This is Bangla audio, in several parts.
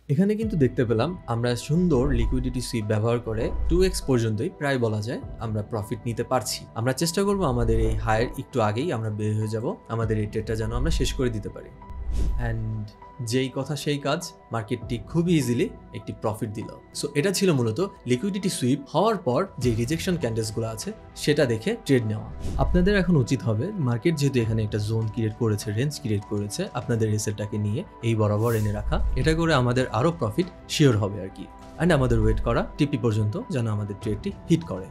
এখানে কিন্তু দেখতে পেলাম আমরা সুন্দর লিকুইডিটি সুইপ ব্যবহার করে 2x পর্যন্তই প্রায় বলা যায় আমরা প্রফিট নিতে পারছি। আমরা চেষ্টা করব আমাদের এই হায়ের একটু আগেই আমরা বের হয়ে যাব, আমাদের এই ট্রেডটা যেন আমরা শেষ করে দিতে পারি। অ্যান্ড যেই কথা সেই কাজ, মার্কেটটি খুবই ইজিলি একটি প্রফিট দিল। সো এটা ছিল মূলত লিকুইডিটি সুইপ হওয়ার পর যে রিজেকশন ক্যান্ডেলসগুলো আছে সেটা দেখে ট্রেড নেওয়া। আপনাদের এখন উচিত হবে, মার্কেট যেহেতু এখানে একটা জোন ক্রিয়েট করেছে, রেঞ্জ ক্রিয়েট করেছে, আপনাদের এসএলটাকে নিয়ে এই বরাবর এনে রাখা। এটা করে আমাদের আরও প্রফিট শিওর হবে আর কি। অ্যান্ড আমাদের ওয়েট করা টিপি পর্যন্ত যেন আমাদের ট্রেডটি হিট করে।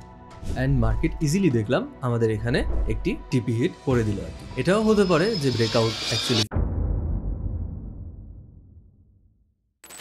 অ্যান্ড মার্কেট ইজিলি দেখলাম আমাদের এখানে একটি টিপি হিট করে দিল আর কি। এটাও হতে পারে যে breakout actually.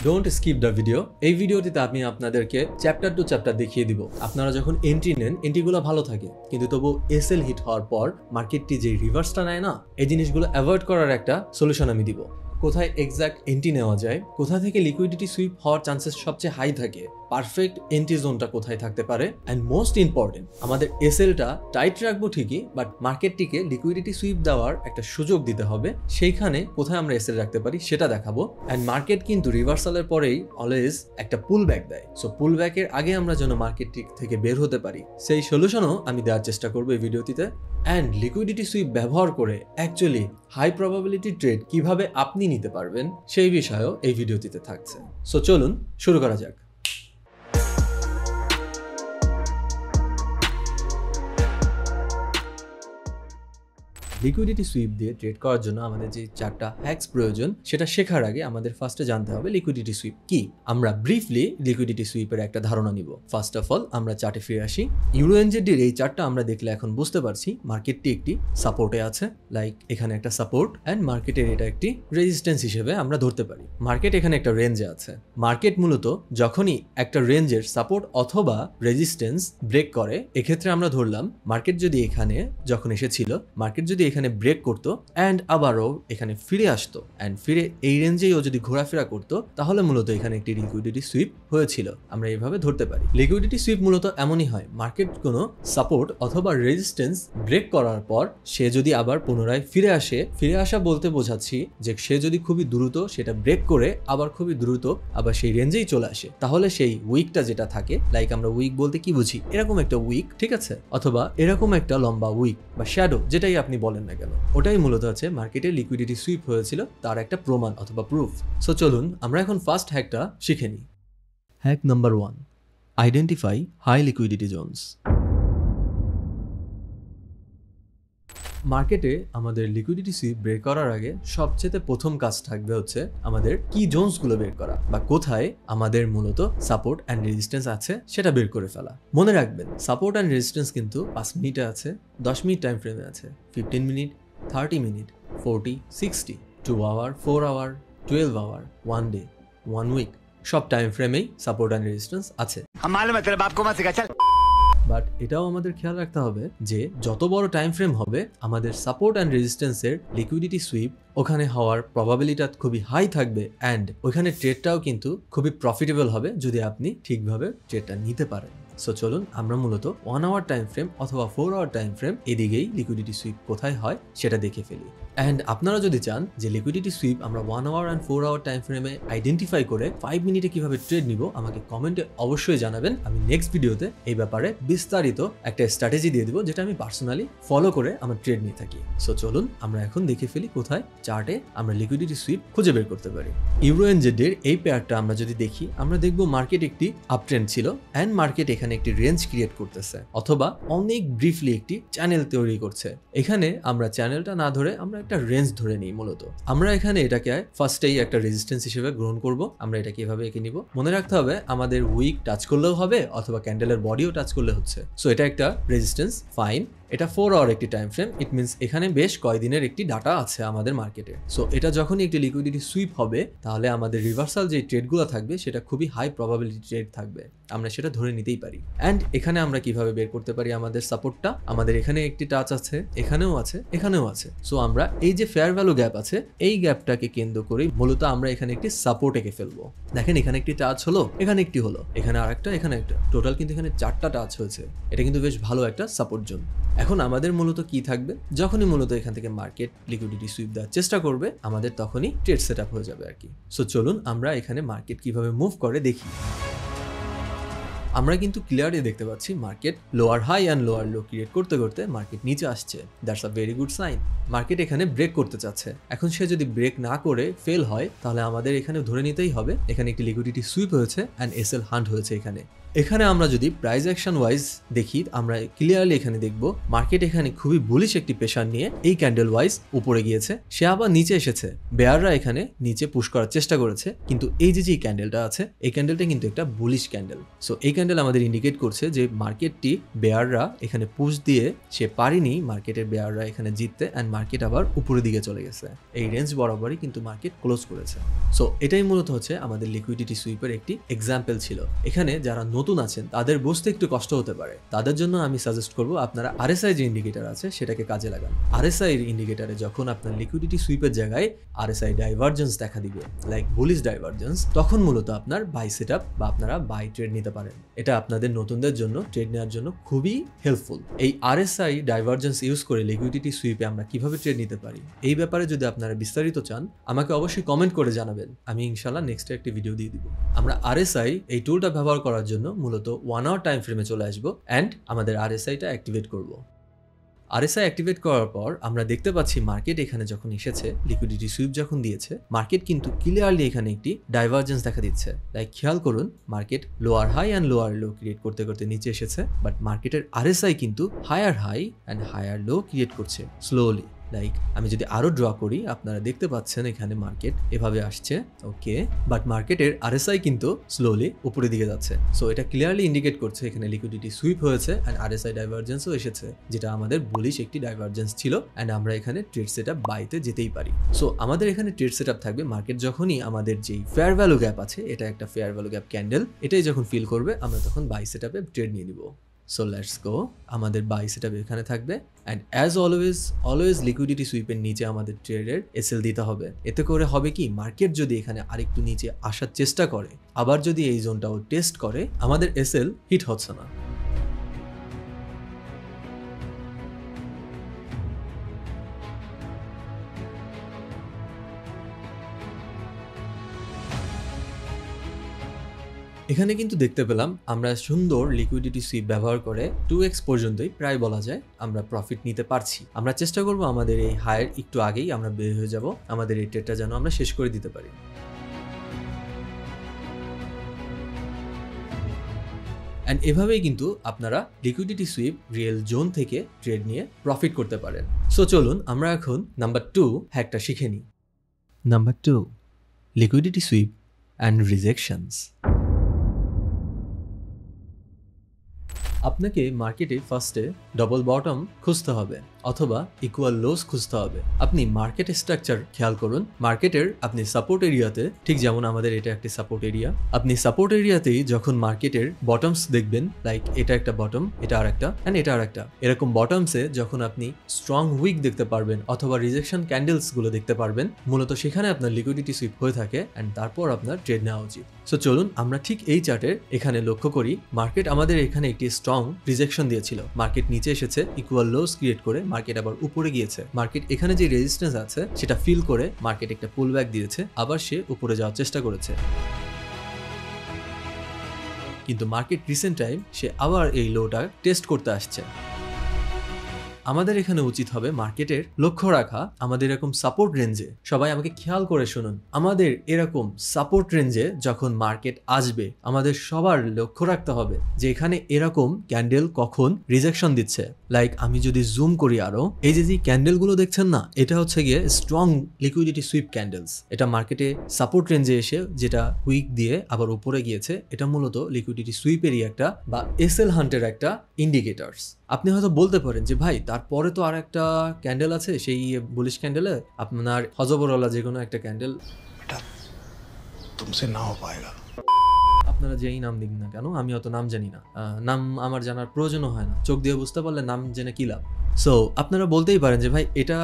Don't skip the video. এই ভিডিওটিতে আমি আপনাদেরকে চ্যাপ্টার টু চ্যাপ্টার দেখিয়ে দিব। আপনারা যখন এন্ট্রি নেন, এন্ট্রিগুলো ভালো থাকে, কিন্তু তবু এসএল হিট হওয়ার পর মার্কেটটি যে রিভার্সটা নেয় না, এই জিনিসগুলো অ্যাভয়েড করার একটা সলিউশন আমি দিব। কোথায় এক্সাক্ট এন্ট্রি নেওয়া যায়, কোথা থেকে লিকুইডিটি সুইপ হওয়ার চান্সেস সবচেয়ে হাই থাকে, পারফেক্ট এন্ট্রি জোনটা কোথায় থাকতে পারে, অ্যান্ড মোস্ট ইম্পর্টেন্ট আমাদের এসএলটা টাইট রাখবো ঠিকই, বাট মার্কেটটিকে লিকুইডিটি সুইপ দেওয়ার একটা সুযোগ দিতে হবে, সেইখানে কোথায় আমরা এসএল রাখতে পারি সেটা দেখাবো। অ্যান্ড মার্কেট কিন্তু রিভার্সালের পরেই অলওয়েজ একটা পুল ব্যাক দেয়। সো পুল ব্যাকের আগে আমরা যেন মার্কেটটি থেকে বের হতে পারি, সেই সলিউশনও আমি দেওয়ার চেষ্টা করবো এই ভিডিওটিতে। অ্যান্ড লিকুইডিটি সুইপ ব্যবহার করে অ্যাকচুয়ালি হাই প্রবাবিলিটি ট্রেড কিভাবে আপনি নিতে পারবেন সেই বিষয়েও এই ভিডিওটিতে থাকছে। সো চলুন শুরু করা যাক। লিকুইডিটি সুইপ দিয়ে ট্রেড করার জন্য আমাদের যে 4টা হ্যাকস প্রয়োজন, সেটা শেখার আগে আমাদের ফার্স্টে জানতে হবে লিকুইডিটি সুইপ কি। আমরা ব্রিফলি লিকুইডিটি সুইপের একটা ধারণা নিব। ফার্স্ট অফ অল আমরা চার্টে ফিরে আসি। ইউরো এনজেডির এই চার্টটা আমরা দেখলে এখন বুঝতে পারছি মার্কেটটি একটি সাপোর্টে আছে। লাইক এখানে একটা সাপোর্ট অ্যান্ড মার্কেটের এটা একটি রেজিস্ট্যান্স হিসেবে আমরা ধরতে পারি। মার্কেট এখানে একটা রেঞ্জে আছে। মার্কেট মূলত যখনই একটা রেঞ্জের সাপোর্ট অথবা রেজিস্ট্যান্স ব্রেক করে, এক্ষেত্রে আমরা ধরলাম মার্কেট যদি এখানে যখন এসেছিল, মার্কেট যদি এখানে ব্রেক করতো অ্যান্ড আবারও এখানে ফিরে আসতো অ্যান্ড ফিরে এই রেঞ্জেই ও যদি ঘোরাফেরা করতো, তাহলে মূলত এখানে একটি লিকুইডিটি সুইপ হয়েছিল। আমরা এইভাবে ধরতে পারি। লিকুইডিটি সুইপ মূলত এমনই হয়, মার্কেট কোনো সাপোর্ট অথবা রেজিস্ট্যান্স ব্রেক করার পর সে যদি আবার পুনরায় ফিরে আসে, ফিরে আসা বলতে বোঝাচ্ছি যে সে যদি খুবই দ্রুত সেটা ব্রেক করে আবার খুবই দ্রুত আবার সেই রেঞ্জেই চলে আসে, তাহলে সেই উইকটা যেটা থাকে, লাইক আমরা উইক বলতে কি বুঝি, এরকম একটা উইক, ঠিক আছে, অথবা এরকম একটা লম্বা উইক বা শ্যাডো, যেটাই আপনি বলেন না কেন, ওটাই মূলত হচ্ছে মার্কেটে লিকুইডিটি সুইপ হয়েছিল তার একটা প্রমাণ অথবা প্রুফ। সো চলুন আমরা এখন ফার্স্ট হ্যাকটা শিখে নিই। Hack number 1, identify high liquidity zones. মার্কেটে আমাদের লিকুইডিটি সুইপ বের করার আগে সবচেয়ে প্রথম কাজ থাকবে হচ্ছে আমাদের কি জোনসগুলো বের করা, বা কোথায় আমাদের মূলত সাপোর্ট অ্যান্ড রেজিস্ট্যান্স আছে সেটা বের করে ফেলা। মনে রাখবেন, সাপোর্ট অ্যান্ড রেজিস্ট্যান্স কিন্তু 5 মিনিটে আছে, 10 মিনিট টাইম ফ্রেমে আছে, 15 minute, 30 minute, 40, 60, 2 hour, 4 hour, 12 hour, 1 day, 1 week, সব টাইম ফ্রেমেই সাপোর্ট অ্যান্ড রেজিস্ট্যান্স আছে। বাট এটাও আমাদের খেয়াল রাখতে হবে যে যত বড় টাইম ফ্রেম হবে, আমাদের সাপোর্ট অ্যান্ড রেজিস্ট্যান্সের লিকুইডিটি সুইপ ওখানে হওয়ার প্রবাবিলিটিটা খুবই হাই থাকবে, অ্যান্ড ওইখানে ট্রেডটাও কিন্তু খুবই প্রফিটেবল হবে যদি আপনি ঠিকভাবে ট্রেডটা নিতে পারেন। সো চলুন আমরা মূলত 1 আওয়ার টাইম ফ্রেম অথবা 4 আওয়ার টাইম ফ্রেম এদিকেই লিকুইডিটি সুইপ কোথায় হয় সেটা দেখে ফেলি। অ্যান্ড আপনারা যদি চান যে লিকুইডিটি সুইপ আমরা 1 আওয়ার অ্যান্ড 4 আওয়ার টাইম ফ্রেমে আইডেন্টিফাই করে 5 মিনিটে কিভাবে ট্রেড নিব, আমাকে কমেন্টে অবশ্যই জানাবেন। আমি নেক্সট ভিডিওতে এই ব্যাপারে বিস্তারিত একটা স্ট্র্যাটেজি দিয়ে দিব, যেটা আমি পার্সোনালি ফলো করে আমার ট্রেড নিয়ে থাকি। সো চলুন আমরা এখন দেখে ফেলি কোথায় চার্টে আমরা লিকুইডিটি সুইপ খুঁজে বের করতে পারি। ইউরো এনজেডের এই পেয়ারটা আমরা যদি দেখি, আমরা দেখব মার্কেট একটি আপট্রেন্ড ছিল অ্যান্ড মার্কেট এখানে একটি রেঞ্জ ক্রিয়েট করতেছে অথবা অনেক ব্রিফলি একটি চ্যানেল তৈরি করছে। এখানে আমরা চ্যানেলটা না ধরে আমরা একটা রেঞ্জ ধরে নিই। মূলত আমরা এখানে এটাকে ফার্স্টেই একটা রেজিস্ট্যান্স হিসেবে গ্রহণ করব। আমরা এটাকে এভাবে এঁকে নিব। মনে রাখতে হবে আমাদের উইক টাচ করলেও হবে অথবা ক্যান্ডেলের বডিও টাচ করলে হচ্ছে। সো এটা একটা রেজিস্ট্যান্স, ফাইন। এটা 4 আওয়ার একটি টাইম ফ্রেম, ইট মিনস এখানে বেশ কয়দিনের একটি ডাটা আছে আমাদের মার্কেটে। সো এটা যখনই একটি লিকুইডিটি সুইপ হবে, তাহলে আমাদের রিভার্সাল যে ট্রেডগুলো থাকবে সেটা খুবই হাই প্রবাবিলিটি ট্রেড থাকবে, আমরা সেটা ধরে নিতেই পারি। অ্যান্ড এখানে আমরা কিভাবে বের করতে পারি আমাদের সাপোর্টটা, আমাদের এখানে একটি টাচ আছে, এখানেও আছে, এখানেও আছে। সো আমরা এই যে ফেয়ার ভ্যালু গ্যাপ আছে, এই গ্যাপটাকে কেন্দ্র করেই মূলত আমরা এখানে একটি সাপোর্ট এঁকে ফেলবো। দেখেন এখানে একটি টাচ হলো, এখানে একটি হলো, এখানে আরেকটা, এখানে একটা, টোটাল কিন্তু এখানে 4টা টাচ হয়েছে। এটা কিন্তু বেশ ভালো একটা সাপোর্ট জোন। এখন আমাদের মূলত কি থাকবে, যখনই মূলত এখান থেকে মার্কেট লিকুইডিটি সুইপ দেওয়ার চেষ্টা করবে আমাদের তখনই ট্রেড সেট আপ হয়ে যাবে আর কি। সো চলুন আমরা এখানে মার্কেট কিভাবে মুভ করে দেখি। আমরা কিন্তু ক্লিয়ারলি দেখতে পাচ্ছি market lower high and lower low create করতে করতে মার্কেট নিচে আসছে। That's a very good sign. Market এখানে ব্রেক করতে চাচ্ছে। এখন সে যদি ব্রেক না করে ফেল হয় তাহলে আমাদের এখানে ধরে নিতেই হবে এখানে একটি লিকুইডিটি সুইপ হয়েছে অ্যান্ড এসএল হান্ট হয়েছে। এখানে আমরা যদি প্রাইস অ্যাকশন ওয়াইজ দেখি আমরা ক্লিয়ারলি এখানে দেখব মার্কেট এখানে খুবই বুলিশ একটি প্রেশার নিয়ে এই ক্যান্ডেল ওয়াইজ উপরে গিয়েছে, সে আবার নিচে এসেছে। বেয়াররা এখানে নিচে পুশ করার চেষ্টা করেছে, কিন্তু এই যে ক্যান্ডেলটা আছে এই ক্যান্ডেলটা কিন্তু একটা বুলিশ ক্যান্ডেল। সো এই ক্যান্ডেল আমাদের ইন্ডিকেট করছে যে মার্কেটটি বেয়াররা এখানে পুশ দিয়ে সে পারেনি মার্কেটের বেয়াররা এখানে জিততে অ্যান্ড মার্কেট আবার উপরের দিকে চলে গেছে। এই রেঞ্জ বরাবরই কিন্তু মার্কেট ক্লোজ করেছে। সো এটাই মূলত হচ্ছে আমাদের লিকুইডিটি সুইপের একটি এক্সাম্পল ছিল। এখানে যারা নতুন আছেন তাদের বুঝতে একটু কষ্ট হতে পারে, তাদের জন্য আমি সাজেস্ট করব আপনারা আরএসআই যে ইন্ডিকেটর আছে সেটাকে কাজে লাগান। আরএসআই এর ইন্ডিকেটরে যখন আপনার লিকুইডিটি সুইপের জায়গায় আরএসআই ডাইভারজেন্স দেখা দিবে লাইক বুলিশ ডাইভারজেন্স, তখন মূলত আপনার বাই সেটআপ বা আপনারা বাই ট্রেড নিতে পারেন। এটা আপনাদের নতুনদের জন্য ট্রেড নেওয়ার জন্য খুবই হেল্পফুল। এই আরএসআই ডাইভারজেন্স ইউজ করে লিকুইডিটি সুইপে আমরা কিভাবে ট্রেড নিতে পারি এই ব্যাপারে যদি আপনারা বিস্তারিত চান আমাকে অবশ্যই কমেন্ট করে জানাবেন, আমি ইনশাআল্লাহ নেক্সট একটি ভিডিও দিয়ে দিব। আমরা আরএসআই এই টুলটা ব্যবহার করার জন্য মূলত 1 আওয়ার টাইম ফ্রেমে চলে আসবো অ্যান্ড আমাদের আরএসআইটা অ্যাক্টিভেট করব। আরএসআই অ্যাক্টিভেট করার পর আমরা দেখতে পাচ্ছি মার্কেট এখানে যখন এসেছে লিকুইডিটি সুইপ যখন দিয়েছে মার্কেট কিন্তু ক্লিয়ারলি এখানে একটি ডাইভারজেন্স দেখা দিচ্ছে। লাইক খেয়াল করুন market lower high and lower low create করতে করতে নিচে এসেছে, বাট মার্কেটের আরএসআই কিন্তু higher high and higher low create করছে স্লোলি। লাইক আমি যদি আরো ড্র করি আপনারা দেখতে পাচ্ছেন এখানে মার্কেট এভাবে আসছে, ওকে, বাট মার্কেটের আরএসআই কিন্তু স্লোলি উপরের দিকে যাচ্ছে। সো এটা ক্লিয়ারলি ইন্ডিকেট করছে এখানে লিকুইডিটি সুইপ হয়েছে অ্যান্ড আরএসআই ডাইভারজেন্সও এসেছে, যেটা আমাদের বুলিশ একটি ডাইভারজেন্স ছিল অ্যান্ড আমরা এখানে ট্রেড সেটআপ বাইতে যেতেই পারি। সো আমাদের এখানে ট্রেড সেটআপ থাকবে মার্কেট যখনই আমাদের যেই ফেয়ার ভ্যালু গ্যাপ আছে, এটা একটা ফেয়ার ভ্যালু গ্যাপ ক্যান্ডেল, এটাই যখন ফিল করবে আমরা তখন বাই সেটআপে ট্রেড নিয়ে নিব। সো লেটস গো, আমাদের বাই সেটআপ এখানে থাকবে অ্যান্ড অ্যাজ অলওয়েজ লিকুইডিটি সুইপের নিচে আমাদের ট্রেডের এসএল দিতে হবে। এতে করে হবে কি মার্কেট যদি এখানে আরেকটু নিচে আসার চেষ্টা করে আবার যদি এই জোনটাও টেস্ট করে আমাদের এসএল হিট হচ্ছে না। এখানে কিন্তু দেখতে পেলাম আমরা সুন্দর লিকুইডিটি সুইপ ব্যবহার করে 2x পর্যন্তই প্রায় বলা যায় আমরা প্রফিট নিতে পারছি। আমরা চেষ্টা করব আমাদের এই হায়ের একটু আগেই আমরা বের হয়ে যাব, আমাদের এই ট্রেডটা যেন আমরা শেষ করে দিতে পারি। অ্যান্ড এভাবেই কিন্তু আপনারা লিকুইডিটি সুইপ রিয়েল জোন থেকে ট্রেড নিয়ে প্রফিট করতে পারেন। সো চলুন আমরা এখন নাম্বার 2 হ্যাকটা শিখে নিই। Number 2, liquidity sweep and rejections. আপনাকে মার্কেটে ফার্স্টে ডবল বটম খুঁজতে হবে অথবা ইকুয়াল লোস খুঁজতে হবে। আপনি মার্কেট স্ট্রাকচার খেয়াল করুন, মার্কেটের আপনি সাপোর্ট এরিয়াতে, ঠিক যেমন আমাদের এটা একটা সাপোর্ট এরিয়া, আপনি সাপোর্ট এরিয়াতেই যখন মার্কেটের বটমস দেখবেন, লাইক এটা একটা বটম, এটা আর একটা অ্যান্ড এটা আর একটা, এরকম বটমসে যখন আপনি স্ট্রং উইক দেখতে পারবেন অথবা রিজেকশন ক্যান্ডেলস গুলো দেখতে পারবেন, মূলত সেখানে আপনার লিকুইডিটি সুইপ হয়ে থাকে অ্যান্ড তারপর আপনার ট্রেড নেওয়া উচিত। সো চলুন আমরা ঠিক এই চার্টের এখানে লক্ষ্য করি, মার্কেট আমাদের এখানে একটি স্ট্রং রিজেকশন দিয়েছিল, মার্কেট নিচে এসেছে, ইকুয়াল লোস ক্রিয়েট করে মার্কেট আবার উপরে গিয়েছে, মার্কেট এখানে যে রেজিস্ট্যান্স আছে সেটা ফিল করে মার্কেট একটা পুল ব্যাক দিয়েছে, আবার সে উপরে যাওয়ার চেষ্টা করেছে, কিন্তু মার্কেট রিসেন্ট টাইম সে আবার এই লোটা টেস্ট করতে আসছে। আমাদের এখানে উচিত হবে মার্কেটের লক্ষ্য রাখা আমাদের এরকম সাপোর্ট রেঞ্জে। সবাই আমাকে খেয়াল করে শুনুন, আমাদের এরকম সাপোর্ট রেঞ্জে যখন মার্কেট আসবে আমাদের সবার লক্ষ্য রাখতে হবে যে এখানে এরকম ক্যান্ডেল কখন রিজেকশন দিচ্ছে। লাইক আমি যদি জুম করি আরো, এই যে ক্যান্ডেল গুলো দেখছেন না, এটা হচ্ছে গিয়ে স্ট্রং লিকুইডিটি সুইপ ক্যান্ডেলস। এটা মার্কেটে সাপোর্ট রেঞ্জে এসে যেটা উইক দিয়ে আবার উপরে গিয়েছে, এটা মূলত লিকুইডিটি সুইপেরই একটা বা এসএল হান্টের একটা ইন্ডিকেটরস। আপনি হয়তো বলতে পারেন যে ভাই তারপরে তো আর একটা ক্যান্ডেল আছে, সেই বুলিশ ক্যান্ডেলে আপনার হজবরওয়ালা যে কোনো একটা ক্যান্ডেল, তুমসে না হো পায়েগা। আপনারা যেই নাম দিন না কেন, আমি অত নাম জানি না, নাম আমার জানার প্রয়োজনও হয় না, চোখ দিয়ে বুঝতে পারলে নাম জেনে কি লাভ। সো আপনারা বলতেই পারেন যে ভাই এটা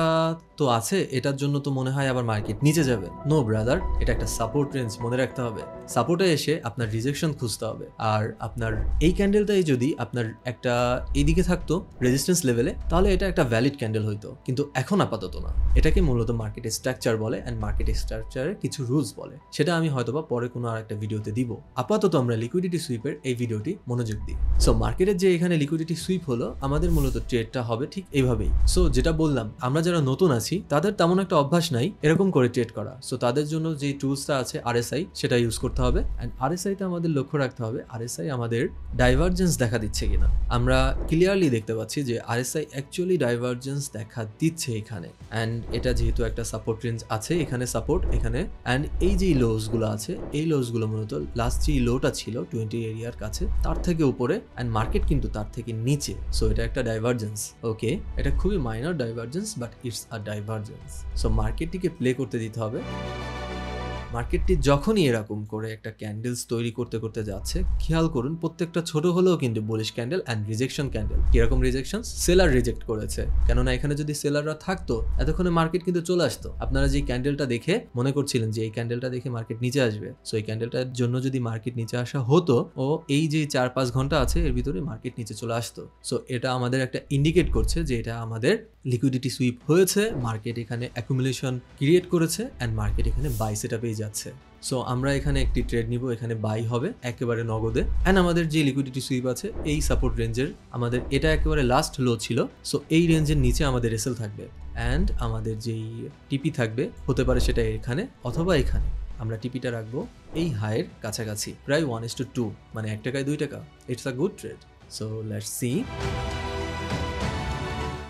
তো আছে, এটার জন্য তো মনে হয় আবার মার্কেট নিচে যাবে। নো ব্রাদার, এটা একটা সাপোর্ট রেঞ্জ, মনে রাখতে হবে। সাপোর্টে এসে আপনার রিজেকশন খুঁজতে হবে। আর আপনার এই ক্যান্ডেলটাই যদি আপনার একটা এইদিকে থাকতো রেজিস্ট্যান্স লেভেলে, তাহলে এটা একটা ভ্যালিড ক্যান্ডেল হইতো, কিন্তু এখন আপাতত না। এটাকে মূলত মার্কেট স্ট্রাকচার বলে, অ্যান্ড মার্কেট স্ট্রাকচারের কিছু রুলস বলে, সেটা আমি হয়তোবা পরে কোনো আর একটা ভিডিওতে দিব। আপাতত আমরা লিকুইডিটি সুইপের এই ভিডিওটি মনোযোগ দিই। সো মার্কেটের যে এখানে লিকুইডিটি সুইপ হলো, আমাদের মূলত ট্রেডটা হবে ঠিক এইভাবেই। সো যেটা বললাম, আমরা যারা নতুন আছি তাদের তেমন একটা অভ্যাস নাই এরকম করে ট্রেড করা। সো তাদের জন্য যে টুলসটা আছে RSI, সেটা ইউজ করতে হবে। অ্যান্ড RSI-তে আমাদের লক্ষ্য রাখতে হবে RSI আমাদের ডাইভারজেন্স দেখা দিচ্ছে কিনা। আমরা ক্লিয়ারলি দেখতে পাচ্ছি যে RSI অ্যাকচুয়ালি ডাইভারজেন্স দেখা দিচ্ছে এখানে। অ্যান্ড এটা যেহেতু একটা সাপোর্ট রেঞ্জ আছে, এখানে সাপোর্ট, এখানে অ্যান্ড এই যে লোসগুলো আছে, এই লোসগুলো মূলত লাস্ট যে লোটা ছিল 20 এরিয়ার কাছে, তার থেকে উপরে, অ্যান্ড মার্কেট কিন্তু তার থেকে নিচে। সো এটা একটা ডাইভারজেন্স। ওকে, এটা খুবই minor divergence, but it's a divergence. So মার্কেটটিকে প্লে করতে দিতে হবে। মার্কেটটি যখনই এরকম করে একটা ক্যান্ডেলস তৈরি করতে করতে যাচ্ছে, খেয়াল করুন প্রত্যেকটা ছোট হলেও কিন্তু bullish candle and rejection candle. কিরকম রিজেকশন? সেলার রিজেক্ট করেছে, কেননা এখানে যদি সেলাররা থাকতো এতক্ষণে মার্কেট কিন্তু চলে আসতো। আপনারা যে ক্যান্ডেলটা দেখে মনে করছিলেন যে এই ক্যান্ডেলটা দেখে মার্কেট নিচে আসবে, সো এই ক্যান্ডেলটার জন্য যদি মার্কেট নিচে আসা হতো, ও এই যে 4-5 ঘন্টা আছে এর ভিতরে মার্কেট নিচে চলে আসতো। সো এটা আমাদের একটা ইন্ডিকেট করছে যে এটা আমাদের লিকুইডিটি সুইপ হয়েছে, মার্কেট এখানে অ্যাকুমুলেশন ক্রিয়েট করেছে, অ্যান্ড মার্কেট এখানে বাই সেটআপে যাচ্ছে। সো আমরা এখানে একটি ট্রেড নিব, এখানে বাই হবে একেবারে নগদে। অ্যান্ড আমাদের যে লিকুইডিটি সুইপ আছে এই সাপোর্ট রেঞ্জের, আমাদের এটা একেবারে লাস্ট লো ছিল। সো এই রেঞ্জের নিচে আমাদের এসএল থাকবে, অ্যান্ড আমাদের যেই টিপি থাকবে, হতে পারে সেটা এখানে অথবা এখানে। আমরা টিপিটা রাখবো এই হাইয়ের কাছাকাছি, প্রায় 1:2, মানে 1 টাকায় 2 টাকা। It's a good trade. So let's see.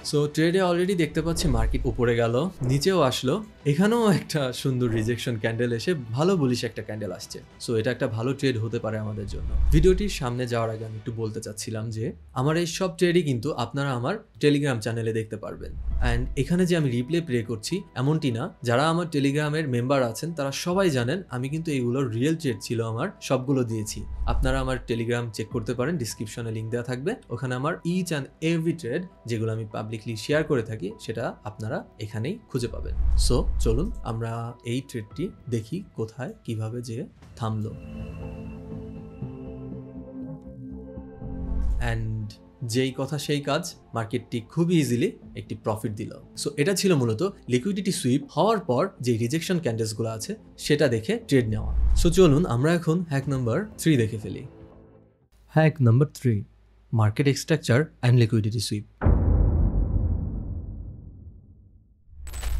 So ট্রেডে অলরেডি দেখতে পাচ্ছি মার্কেট উপরে গেল, নিচেও আসলো, এখানেও একটা সুন্দর রিজেকশন ক্যান্ডেল এসে ভালো বুলিশ একটা ক্যান্ডেল আসছে। সো এটা একটা ভালো ট্রেড হতে পারে আমাদের জন্য। ভিডিওটির সামনে যাওয়ার আগে আমি একটু বলতে চাচ্ছিলাম যে আমার এই সব ট্রেডই কিন্তু আপনারা আমার টেলিগ্রাম চ্যানেলে দেখতে পারবেন। অ্যান্ড এখানে যে আমি রিপ্লে প্লে করছি এমনটি না, যারা আমার টেলিগ্রামের মেম্বার আছেন তারা সবাই জানেন আমি কিন্তু এইগুলোর রিয়েল ট্রেড ছিল আমার সবগুলো দিয়েছি। আপনারা আমার টেলিগ্রাম চেক করতে পারেন, ডিসক্রিপশনে লিঙ্ক দেওয়া থাকবে, ওখানে আমার ইচ অ্যান্ড এভরি ট্রেড যেগুলো আমি পাবলিকলি শেয়ার করে থাকি সেটা আপনারা এখানেই খুঁজে পাবেন। সো চলুন আমরা এই ট্রেডটি দেখি কোথায় কিভাবে যে থামলো। অ্যান্ড যেই কথা সেই কাজ, মার্কেটটি খুবই ইজিলি একটি প্রফিট দিল। সো এটা ছিল মূলত লিকুইডিটি সুইপ হওয়ার পর যে রিজেকশন ক্যান্ডেলসগুলো আছে সেটা দেখে ট্রেড নেওয়া। সো চলুন আমরা এখন হ্যাক নাম্বার 3 দেখে ফেলি। Hack number 3, market structure and liquidity sweep.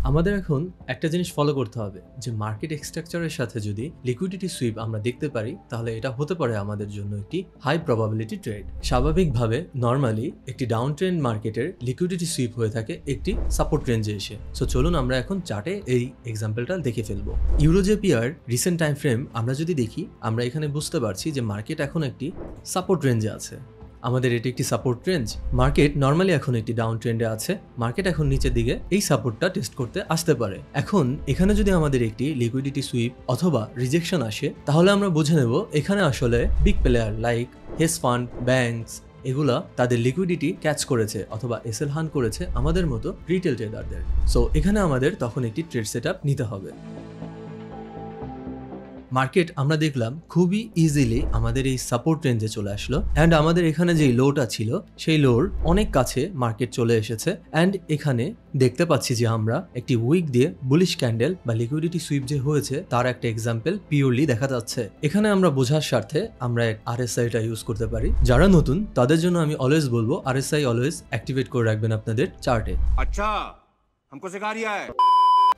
আমাদের এখন একটা জিনিস ফলো করতে হবে যে মার্কেট স্ট্রাকচারের সাথে যদি লিকুইডিটি সুইপ আমরা দেখতে পারি, তাহলে এটা হতে পারে আমাদের জন্য একটি হাই প্রবাবিলিটি ট্রেড। স্বাভাবিকভাবে নর্মালি একটি ডাউন ট্রেন্ড মার্কেটের লিকুইডিটি সুইপ হয়ে থাকে একটি সাপোর্ট রেঞ্জে এসে। সো চলুন আমরা এখন চার্টে এই এক্সাম্পলটা দেখে ফেলবো। ইউরোজেপিআর রিসেন্ট টাইম ফ্রেম আমরা যদি দেখি, আমরা এখানে বুঝতে পারছি যে মার্কেট এখন একটি সাপোর্ট রেঞ্জে আছে। আমাদের এটি একটি সাপোর্ট রেঞ্জ। মার্কেট নর্মালি এখন একটি ডাউন ট্রেন্ডে আছে, মার্কেট এখন নিচের দিকে এই সাপোর্টটা টেস্ট করতে আসতে পারে। এখন এখানে যদি আমাদের একটি লিকুইডিটি সুইপ অথবা রিজেকশন আসে, তাহলে আমরা বুঝে নেব এখানে আসলে big player like hedge fund, banks, এগুলা তাদের লিকুইডিটি ক্যাচ করেছে অথবা এসএল হান করেছে আমাদের মতো রিটেল ট্রেডারদের। সো এখানে আমাদের তখন একটি ট্রেড সেটআপ নিতে হবে। মার্কেট আমরা দেখলাম খুবই ইজিলি আমাদের এই সাপোর্ট রেঞ্জে চলে আসলো, অ্যান্ড আমাদের এখানে যে লোটা ছিল সেই লোর অনেক কাছে মার্কেট চলে এসেছে। অ্যান্ড এখানে দেখতে পাচ্ছি যে আমরা একটি উইক দিয়ে বুলিশ ক্যান্ডেল বা লিকুইডিটি সুইপ যে হয়েছে তার একটা এক্সাম্পল পিওরলি দেখা যাচ্ছে। এখানে আমরা বোঝার স্বার্থে আমরা RSI-টা ইউজ করতে পারি। যারা নতুন তাদের জন্য আমি অলওয়েজ বলবো RSI অলওয়েজ অ্যাক্টিভেট করে রাখবেন আপনাদের চার্টে। আচ্ছা, हमको सिखा रिया है।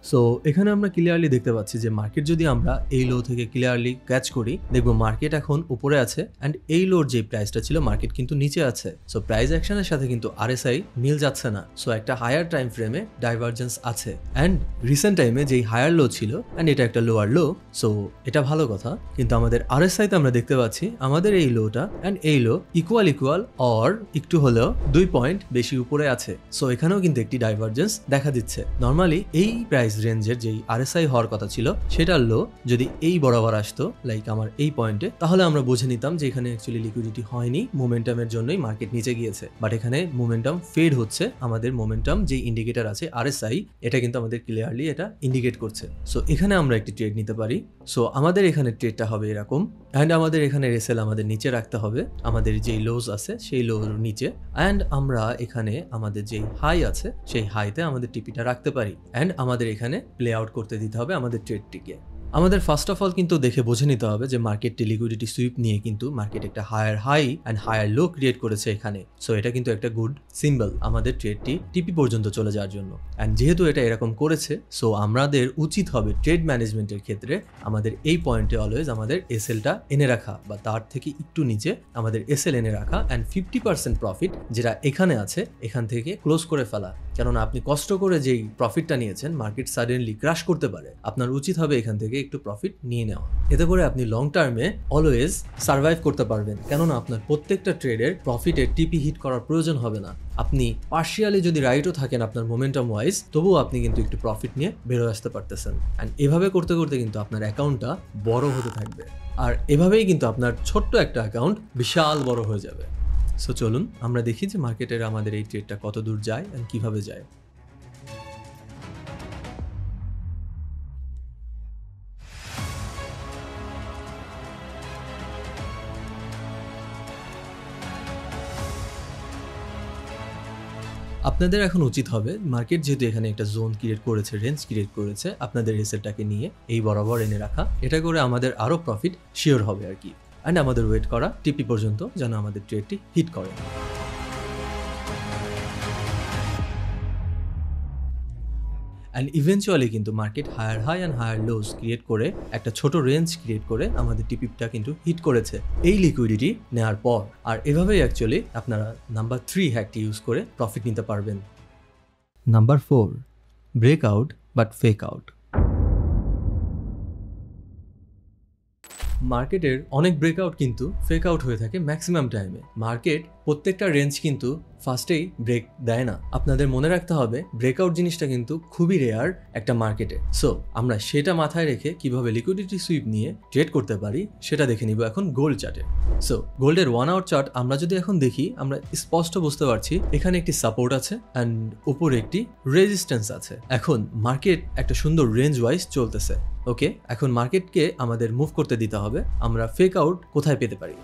সো এখানে আমরা ক্লিয়ারলি দেখতে পাচ্ছি যে মার্কেট যদি আমরা এই লো থেকে ক্লিয়ারলি ক্যাচ করি, দেখবো মার্কেট এখন উপরে আছে, অ্যান্ড এই লোর যে প্রাইসটা ছিল মার্কেট কিন্তু নিচে আছে। সো প্রাইস অ্যাকশনের সাথে কিন্তু RSI মিল যাচ্ছে না। সো একটা হায়ার টাইম ফ্রেমে ডাইভারজেন্স আছে, অ্যান্ড রিসেন্ট টাইমে যেই হায়ার লো ছিল অ্যান্ড এটা একটা লোয়ার লো। সো এটা ভালো কথা, কিন্তু আমাদের RSI-তে আমরা দেখতে পাচ্ছি আমাদের এই লোটা অ্যান্ড এই লো ইকুয়াল অর একটু হলেও 2 পয়েন্ট বেশি উপরে আছে। সো এখানেও কিন্তু একটি ডাইভারজেন্স দেখা দিচ্ছে। নর্মালি এই প্রাইস প্রাইস রেঞ্জের যেই RSI হওয়ার কথা ছিল সেটার লো যদি এই বরাবর আসতো লাইক আমার এই পয়েন্টে, তাহলে আমরা বুঝে নিতাম যে এখানে অ্যাকচুয়ালি লিকুইডিটি হয়নি, মোমেন্টামের জন্যই মার্কেট নিচে গিয়েছে। বাট এখানে মোমেন্টাম ফেড হচ্ছে, আমাদের মোমেন্টাম যে ইন্ডিকেটর আছে RSI এটা কিন্তু আমাদের ক্লিয়ারলি এটা ইন্ডিকেট করছে। সো এখানে আমরা একটি ট্রেড নিতে পারি। সো আমাদের এখানে ট্রেডটা হবে এরকম, অ্যান্ড আমাদের এখানে রেসেল আমাদের নিচে রাখতে হবে আমাদের যেই লোজ আছে সেই লোর নিচে, অ্যান্ড আমরা এখানে আমাদের যেই হাই আছে সেই হাইতে আমাদের টিপিটা রাখতে পারি, অ্যান্ড আমাদের এখানে প্লে আউট করতে দিতে হবে আমাদের ট্রেডটিকে। আমাদের ফার্স্ট অফ অল কিন্তু দেখে বুঝে নিতে হবে যে মার্কেটটি লিকুইডিটি সুইপ নিয়ে কিন্তু মার্কেট একটা higher high and higher low create করেছে এখানে। সো এটা কিন্তু একটা গুড সিম্বল আমাদের ট্রেডটি টিপি পর্যন্ত চলে যাওয়ার জন্য। অ্যান্ড যেহেতু এটা এরকম করেছে, সো আমাদের উচিত হবে ট্রেড ম্যানেজমেন্টের ক্ষেত্রে আমাদের এই পয়েন্টে অলওয়েজ আমাদের এসএলটা এনে রাখা, বা তার থেকে একটু নিচে আমাদের এসএল এনে রাখা, অ্যান্ড 50% প্রফিট যেটা এখানে আছে এখান থেকে ক্লোজ করে ফেলা। কেননা আপনি কষ্ট করে যেই প্রফিটটা নিয়েছেন মার্কেট সাডেনলি ক্রাশ করতে পারে, আপনার উচিত হবে এখান থেকে একটু প্রফিট নিয়ে নেওয়া। এতে করে আপনি লং টার্মে অলওয়েজ সার্ভাইভ করতে পারবেন, কেননা আপনার প্রত্যেকটা ট্রেডের প্রফিটের টিপি হিট করার প্রয়োজন হবে না। আপনি পার্শিয়ালি যদি রাইটও থাকেন আপনার মোমেন্টাম ওয়াইজ, তবুও আপনি কিন্তু একটু প্রফিট নিয়ে বেরোয় আসতে পারতেছেন। অ্যান্ড এভাবে করতে করতে কিন্তু আপনার অ্যাকাউন্টটা বড় হতে থাকবে, আর এভাবেই কিন্তু আপনার ছোট্ট একটা অ্যাকাউন্ট বিশাল বড় হয়ে যাবে। সো চলুন আমরা দেখি যে মার্কেটের আমাদের এই ট্রেডটা কত দূর যায় এবং কিভাবে যায়। আপনাদের এখন উচিত হবে মার্কেট যেহেতু এখানে একটা জোন ক্রিয়েট করেছে, রেঞ্জ ক্রিয়েট করেছে, আপনাদের এসএলটাকে নিয়ে এই বরাবর এনে রাখা। এটা করে আমাদের আরও প্রফিট শিওর হবে আর কি। অ্যান্ড আমাদের ওয়েট করা টিপি পর্যন্ত যেন আমাদের ট্রেডটি হিট করে। অ্যান্ড ইভেনচুয়ালি কিন্তু market higher high and higher lows create করে একটা ছোট রেঞ্জ ক্রিয়েট করে আমাদের টিপিটা কিন্তু হিট করেছে এই লিকুইডিটি নেওয়ার পর। আর এভাবেই অ্যাকচুয়ালি আপনারা নাম্বার 3 হ্যাকটি ইউজ করে প্রফিট নিতে পারবেন। Number 4, break out but fake out. মার্কেটের অনেক ব্রেকআউট কিন্তু ফেক আউট হয়ে থাকে ম্যাক্সিমাম টাইমে। মার্কেট প্রত্যেকটা রেঞ্জ কিন্তু ফার্স্টেই ব্রেক দেয় না। আপনাদের মনে রাখতে হবে ব্রেকআউট জিনিসটা কিন্তু খুবই রেয়ার একটা মার্কেটে। সো আমরা সেটা মাথায় রেখে কিভাবে লিকুইডিটি সুইপ নিয়ে ট্রেড করতে পারি সেটা দেখে নিব এখন গোল্ড চার্টে। সো গোল্ডের 1 আওয়ার চার্ট আমরা যদি এখন দেখি, আমরা স্পষ্ট বুঝতে পারছি এখানে একটি সাপোর্ট আছে অ্যান্ড উপরে একটি রেজিস্ট্যান্স আছে। এখন মার্কেট একটা সুন্দর রেঞ্জ ওয়াইজ চলতেছে। ওকে, এখন মার্কেটকে আমাদের মুভ করতে দিতে হবে। আমরা ফেক আউট কোথায় পেতে পারি?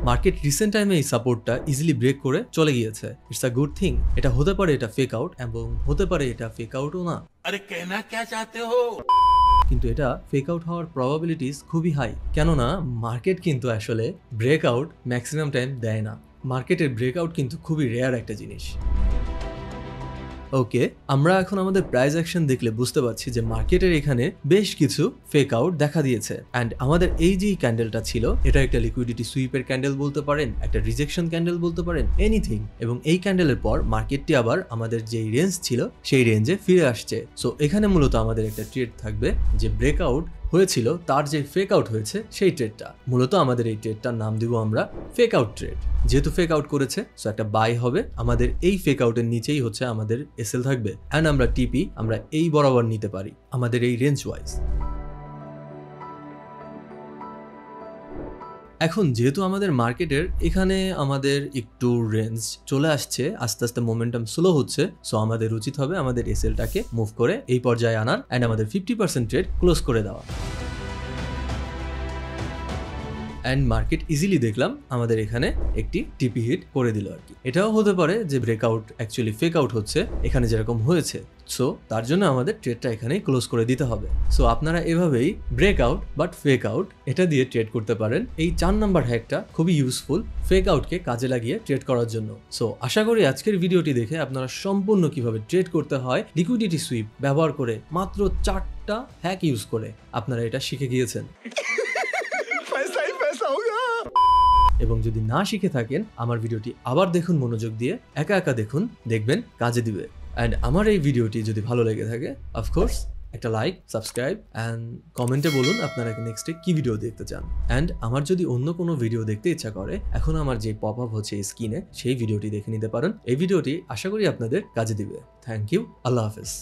মার্কেট রিসেন্ট টাইমে এই সাপোর্টটা ইজিলি ব্রেক করে চলে গিয়েছে। It's a good thing. এটা হতে পারে এটা ফেক আউট, এবং হতে পারে এটা ফেক আউটও না। আরে কেনা কে চাতে হো? কিন্তু এটা ফেক আউট হওয়ার প্রবাবিলিটিস খুবই হাই, কেননা মার্কেট কিন্তু আসলে ব্রেক আউট ম্যাক্সিমাম টাইম দেয় না। মার্কেটের ব্রেক আউট কিন্তু খুবই রেয়ার একটা জিনিস। ওকে, আমরা এখন আমাদের প্রাইস অ্যাকশন দেখলে বুঝতে পারছি যে মার্কেটের এখানে বেশ কিছু ফেক আউট দেখা দিয়েছে। অ্যান্ড আমাদের এই যে ক্যান্ডেলটা ছিল এটা একটা লিকুইডিটি সুইপের ক্যান্ডেল বলতে পারেন, একটা রিজেকশন ক্যান্ডেল বলতে পারেন, এনিথিং। এবং এই ক্যান্ডেলের পর মার্কেটটি আবার আমাদের যেই রেঞ্জ ছিল সেই রেঞ্জে ফিরে আসছে। সো এখানে মূলত আমাদের একটা ট্রেড থাকবে যে ব্রেকআউট হয়েছিল, তার যে ফেক আউট হয়েছে সেই ট্রেডটা। মূলত আমাদের এই ট্রেডটার নাম দিব আমরা ফেক আউট ট্রেড। যেহেতু ফেক আউট করেছে, সো একটা বাই হবে। আমাদের এই ফেক আউটের নিচেই হচ্ছে আমাদের এসএল থাকবে, অ্যান্ড আমরা টিপি আমরা এই বরাবর নিতে পারি আমাদের এই রেঞ্জ ওয়াইজ। এখন যেহেতু আমাদের মার্কেটের এখানে আমাদের একটু রেঞ্জ চলে আসছে, আস্তে আস্তে মোমেন্টাম স্লো হচ্ছে, সো আমাদের উচিত হবে আমাদের এসএলটাকে মুভ করে এই পর্যায়ে আনার অ্যান্ড আমাদের 50% ট্রেড ক্লোজ করে দেওয়া। অ্যান্ড মার্কেট ইজিলি দেখলাম আমাদের এখানে একটি টিপি হিট করে দিল আর কি। এটাও হতে পারে যে ব্রেকআউট অ্যাকচুয়ালি ফেক আউট হচ্ছে এখানে যেরকম হয়েছে, সো তার জন্য আমাদের ট্রেডটা এখানেই ক্লোজ করে দিতে হবে। সো আপনারা এভাবেই ব্রেকআউট বাট ফেক আউট এটা দিয়ে ট্রেড করতে পারেন। এই 4 নাম্বার হ্যাকটা খুবই ইউজফুল ফেক আউটকে কাজে লাগিয়ে ট্রেড করার জন্য। সো আশা করি আজকের ভিডিওটি দেখে আপনারা সম্পূর্ণ কিভাবে ট্রেড করতে হয় লিকুইডিটি সুইপ ব্যবহার করে মাত্র 4টা হ্যাক ইউজ করে আপনারা এটা শিখে গিয়েছেন। এবং যদি না শিখে থাকেন আমার ভিডিওটি আবার দেখুন মনোযোগ দিয়ে, একা একা দেখুন, দেখবেন কাজে দিবে। অ্যান্ড আমার এই ভিডিওটি যদি ভালো লেগে থাকে অফকোর্স একটা লাইক, সাবস্ক্রাইব অ্যান্ড কমেন্টে বলুন আপনারা নেক্সটে কি ভিডিও দেখতে চান। অ্যান্ড আমার যদি অন্য কোনো ভিডিও দেখতে ইচ্ছা করে, এখন আমার যে পপ আপ হচ্ছে স্ক্রিনে সেই ভিডিওটি দেখে নিতে পারেন। এই ভিডিওটি আশা করি আপনাদের কাজে দিবে। থ্যাংক ইউ, আল্লাহ হাফেজ।